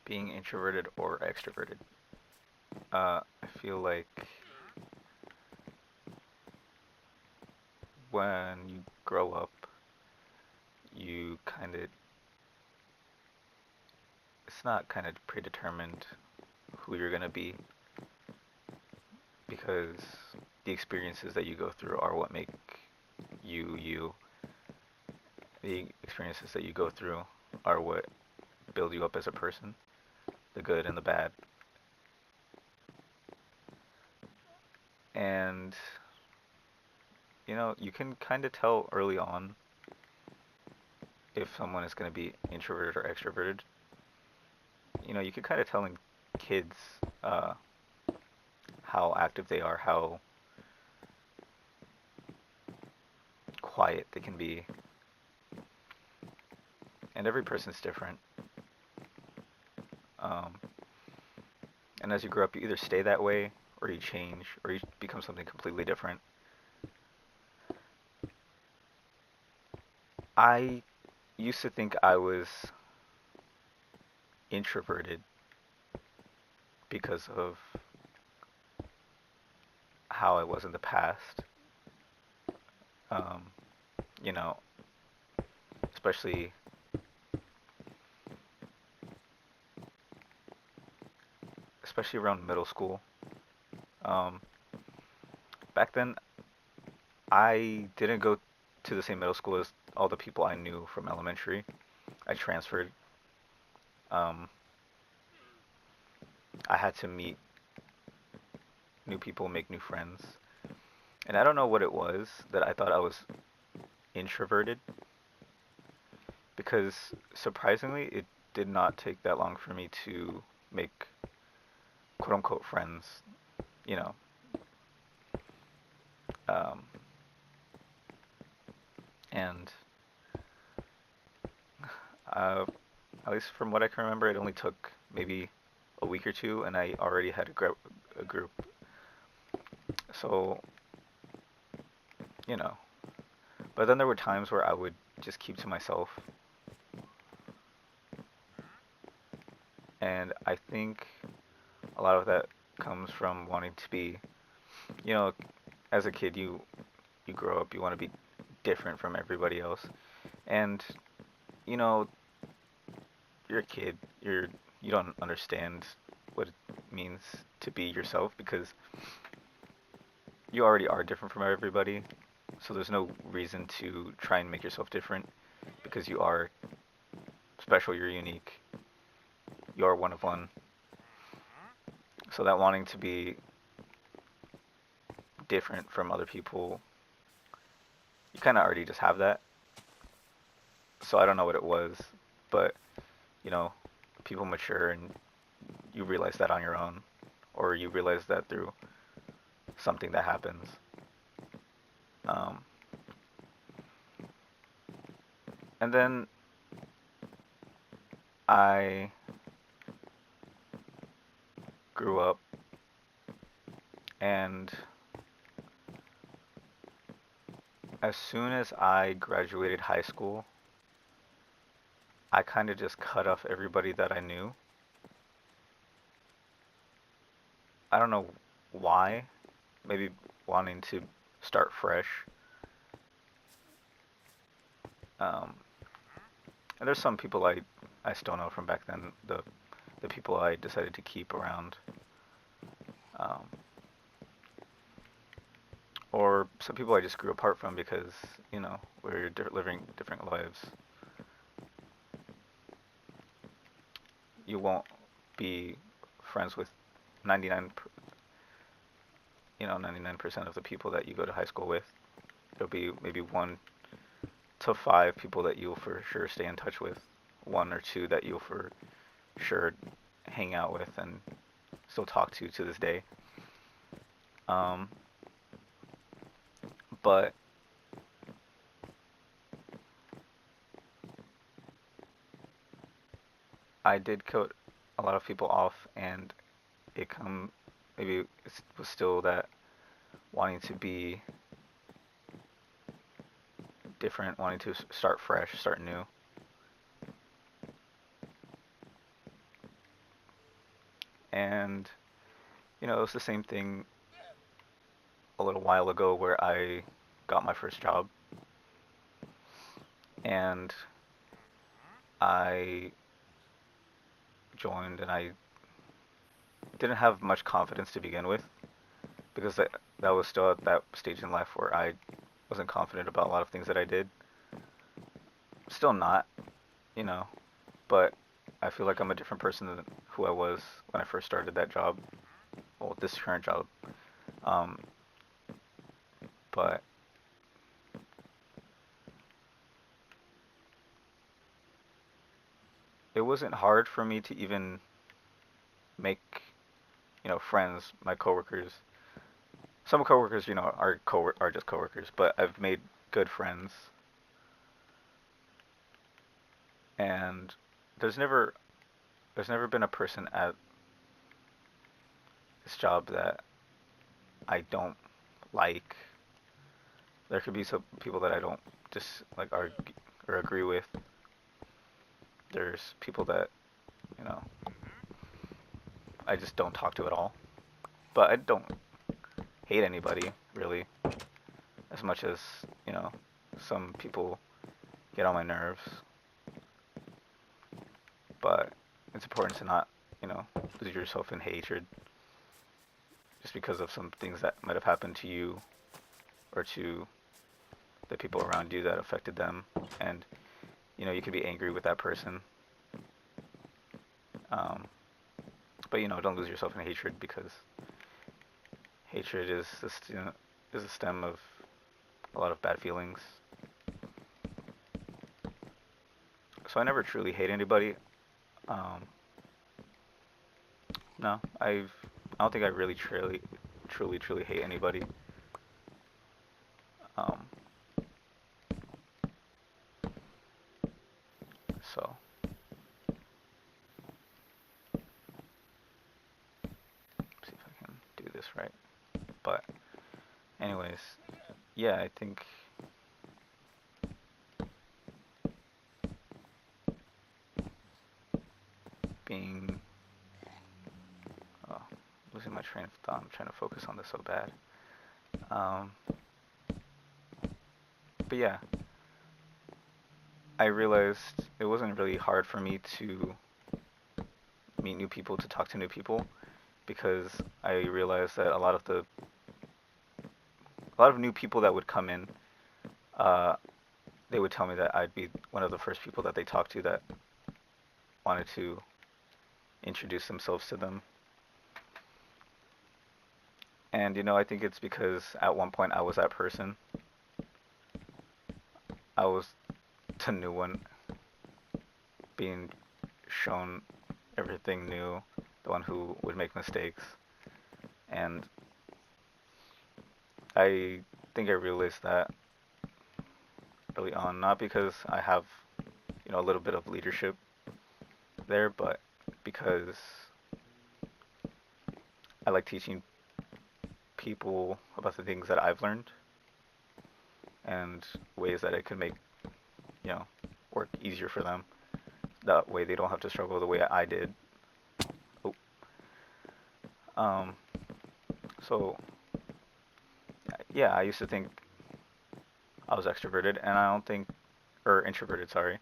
Being introverted or extroverted. I feel like when you grow up, you kind of, it's not kind of predetermined who you're going to be because the experiences that you go through are what make you you. The experiences that you go through are what build you up as a person, the good and the bad. And, you can kind of tell early on if someone is going to be introverted or extroverted. You can kind of tell in kids uh, how active they are, how quiet they can be, and every person's different. Um, and as you grow up, you either stay that way, or you change, or you become something completely different. I used to think I was introverted because of how I was in the past. Um, you know, especially around middle school. Um, Back then, I didn't go to the same middle school as all the people I knew from elementary. I transferred. Um, I had to meet new people, make new friends. And I don't know what it was that I thought I was introverted because surprisingly, it did not take that long for me to make quote unquote friends, you know. Um, and uh, at least from what I can remember, it only took maybe a week or two, and I already had a group. So, you know. But then there were times where I would just keep to myself, and I think a lot of that comes from wanting to be, you know, as a kid, you grow up, you want to be different from everybody else, and you know, you're a kid, you don't understand what it means to be yourself because you already are different from everybody. So there's no reason to try and make yourself different because you are special, you're unique, you're one of one. So that wanting to be different from other people, you kind of already just have that. So I don't know what it was, but you know, people mature and you realize that on your own, or you realize that through something that happens. Um, and then I grew up, and as soon as I graduated high school, I kind of just cut off everybody that I knew. I don't know why. Maybe wanting to start fresh. Um, and there's some people I still know from back then. The people I decided to keep around. Um, or some people I just grew apart from because we're living different lives. You won't be friends with 99, 99% of the people that you go to high school with. There'll be maybe 1 to 5 people that you'll for sure stay in touch with, 1 or 2 that you'll for sure hang out with and still talk to this day. Um, but I did cut a lot of people off, and maybe it was still that wanting to be different, wanting to start fresh, start new. And it was the same thing a little while ago where I got my first job, and I joined, and I didn't have much confidence to begin with because that was still at that stage in life where I wasn't confident about a lot of things that I did. Still not, you know, but I feel like I'm a different person than who I was when I first started that job. Well, this current job. Um, but it wasn't hard for me to even make, friends, my coworkers. Some coworkers, are just coworkers, but I've made good friends, and there's never there's never been a person at this job that I don't like. There could be some people that I don't just like argue or agree with. There's people that, you know, I just don't talk to at all. But I don't hate anybody, really, as much as, you know, some people get on my nerves. But it's important to not, lose yourself in hatred just because of some things that might have happened to you or to the people around you that affected them. And, you can be angry with that person. Um, but, don't lose yourself in hatred because hatred is the stem of a lot of bad feelings. So I never truly hate anybody. Um, no, I don't think I really truly hate anybody. Um, so see if I can do this right. But anyways, yeah, I think being oh, losing my train of thought. I'm trying to focus on this so bad. Um, but yeah, I realized it wasn't really hard for me to meet new people, to talk to new people, because I realized that a lot of new people that would come in, uh, they would tell me that I'd be one of the first people that they talked to that wanted to introduce themselves to them. And I think it's because at one point I was that person. I was the new one being shown everything new, the one who would make mistakes. And I think I realized that early on, not because I have, a little bit of leadership there, but because I like teaching people about the things that I've learned and ways that it could make, work easier for them. That way they don't have to struggle the way I did. Oh. Um, so, yeah, I used to think I was extroverted, and I don't think, or introverted, sorry.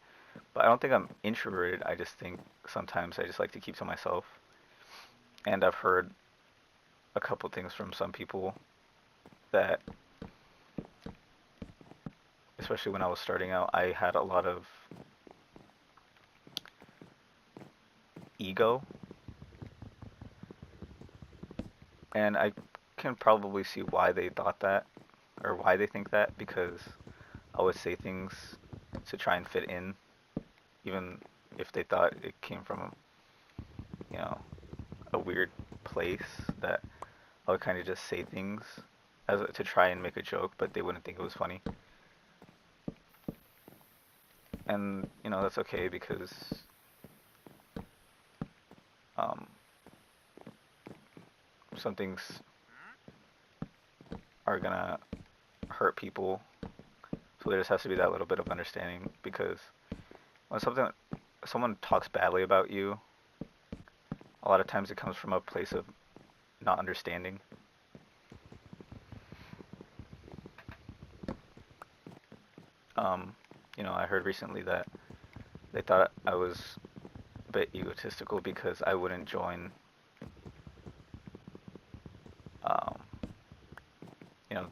But I don't think I'm introverted. I just think sometimes I just like to keep to myself. And I've heard a couple things from some people that, especially when I was starting out, I had a lot of ego. And I can probably see why they thought that, or why they think that, because I would say things to try and fit in, even if they thought it came from, you know, a weird place, that I would kind of just say things to try and make a joke, but they wouldn't think it was funny. And, that's okay because um, some things are gonna hurt people, so there just has to be that little bit of understanding, because when someone talks badly about you, a lot of times it comes from a place of not understanding. Um, I heard recently that they thought I was a bit egotistical because I wouldn't join, um,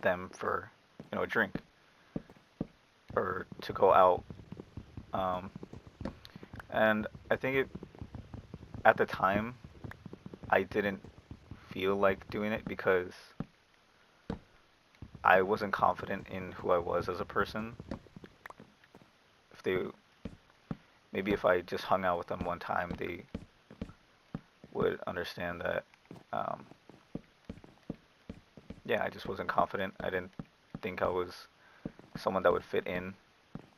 them for, a drink or to go out. Um, and I think at the time, I didn't feel like doing it because I wasn't confident in who I was as a person. If they, maybe if I just hung out with them one time, they would understand that, um, yeah, I just wasn't confident. I didn't think I was someone that would fit in,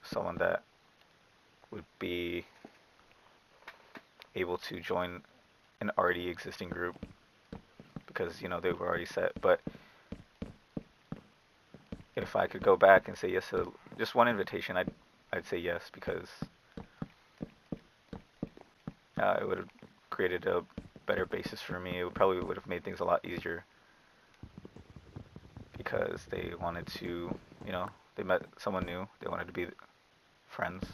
someone that would be able to join an already existing group because, they were already set. But if I could go back and say yes to just one invitation, I'd say yes because it would have created a better basis for me. It probably would have made things a lot easier because they wanted to, they met someone new. They wanted to be friends.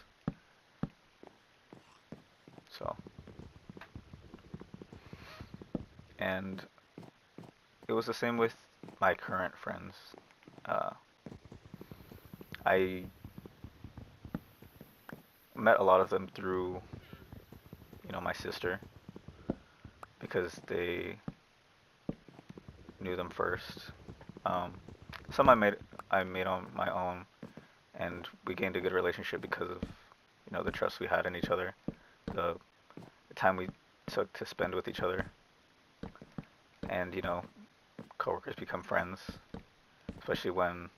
So, and it was the same with my current friends. Uh, I met a lot of them through, my sister because they knew them first. Um, some I made on my own, and we gained a good relationship because of, the trust we had in each other, the, the time we took to spend with each other, and coworkers become friends, especially when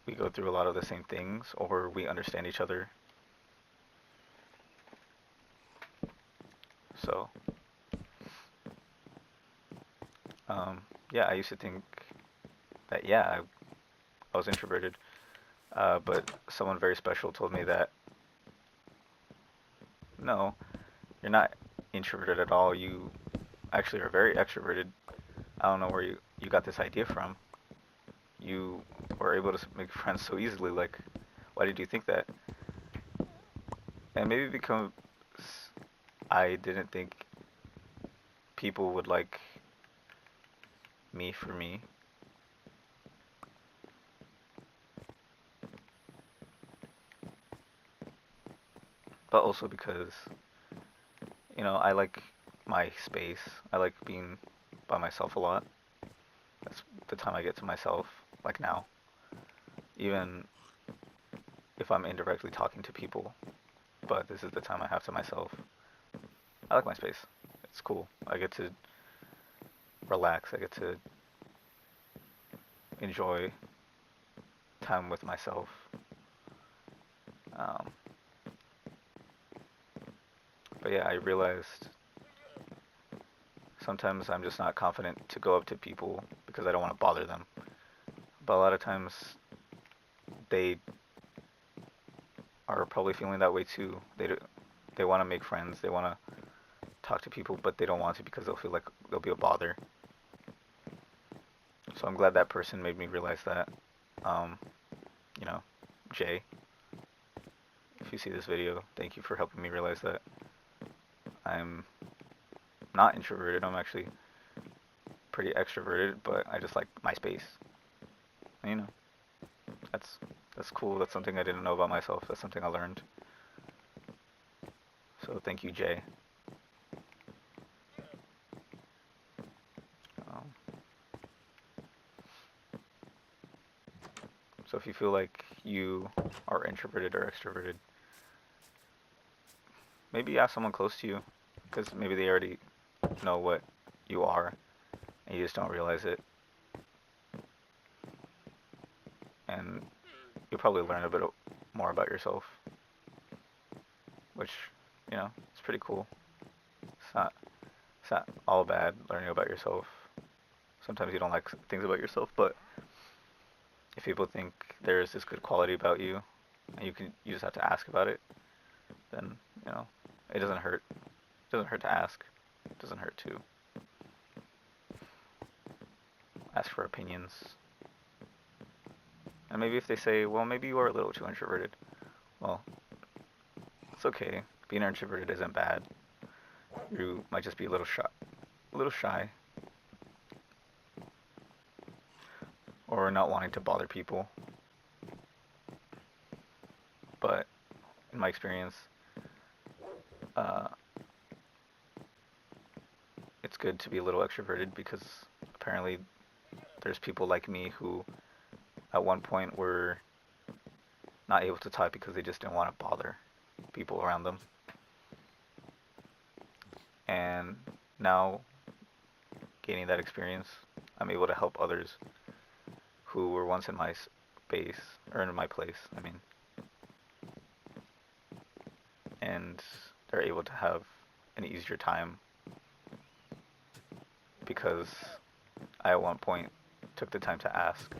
we go through a lot of the same things or we understand each other. So, yeah, I used to think that, yeah, I was introverted, but someone very special told me that no, you're not introverted at all. You actually are very extroverted. I don't know where you got this idea from. You were able to make friends so easily. Like, why did you think that? And maybe because I didn't think people would like me for me. But also because, I like my space. I like being by myself a lot. That's the time I get to myself, like now. Even if I'm indirectly talking to people, but this is the time I have to myself. I like my space. It's cool. I get to relax. I get to enjoy time with myself. Um, but yeah, I realized sometimes I'm just not confident to go up to people because I don't want to bother them. But a lot of times they are probably feeling that way too. They want to make friends. They want to talk to people, but they don't want to because they'll feel like they'll be a bother. So I'm glad that person made me realize that. Um, you know, Jay, if you see this video, thank you for helping me realize that I'm not introverted. I'm actually pretty extroverted, but I just like my space. And, that's that's cool. That's something I didn't know about myself. That's something I learned. So thank you, Jay. Um, so if you feel like you are introverted or extroverted, maybe ask someone close to you, because maybe they already know what you are, and you just don't realize it. And you'll probably learn a bit more about yourself, which, it's pretty cool. It's not, it's not all bad learning about yourself. Sometimes you don't like things about yourself, but if people think there's this good quality about you, and you just have to ask about it, then, it doesn't hurt. Doesn't hurt to ask. Doesn't hurt to ask for opinions. And maybe if they say, well, maybe you are a little too introverted, well, it's okay. Being introverted isn't bad. You might just be a little shy, or not wanting to bother people. But in my experience, uh, it's good to be a little extroverted because apparently there's people like me who at one point were not able to talk because they just didn't want to bother people around them. And now, gaining that experience, I'm able to help others who were once in my space, or in my place, I mean, and they're able to have an easier time because I at one point took the time to ask